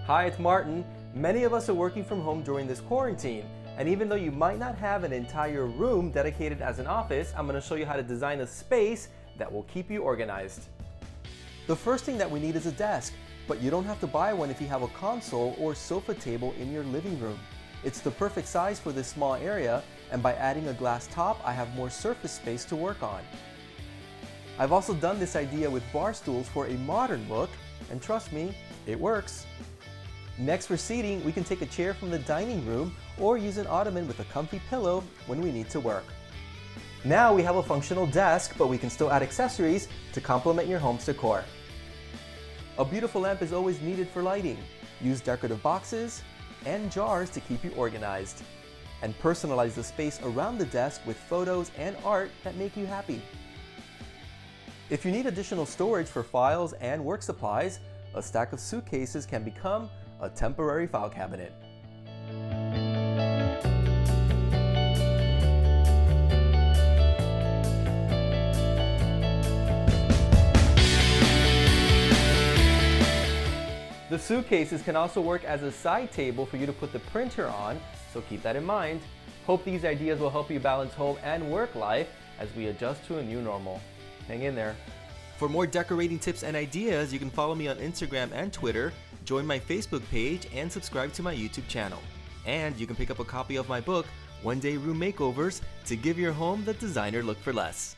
Hi, it's Martin. Many of us are working from home during this quarantine, and even though you might not have an entire room dedicated as an office, I'm going to show you how to design a space that will keep you organized. The first thing that we need is a desk, but you don't have to buy one if you have a console or sofa table in your living room. It's the perfect size for this small area, and by adding a glass top, I have more surface space to work on. I've also done this idea with bar stools for a modern look, and trust me, it works. Next, for seating, we can take a chair from the dining room or use an ottoman with a comfy pillow when we need to work. Now we have a functional desk, but we can still add accessories to complement your home's decor. A beautiful lamp is always needed for lighting. Use decorative boxes and jars to keep you organized. And personalize the space around the desk with photos and art that make you happy. If you need additional storage for files and work supplies, a stack of suitcases can become a temporary file cabinet. The suitcases can also work as a side table for you to put the printer on, so keep that in mind. Hope these ideas will help you balance home and work life as we adjust to a new normal. Hang in there. For more decorating tips and ideas, you can follow me on Instagram and Twitter, join my Facebook page, and subscribe to my YouTube channel. And you can pick up a copy of my book, One Day Room Makeovers, to give your home the designer look for less.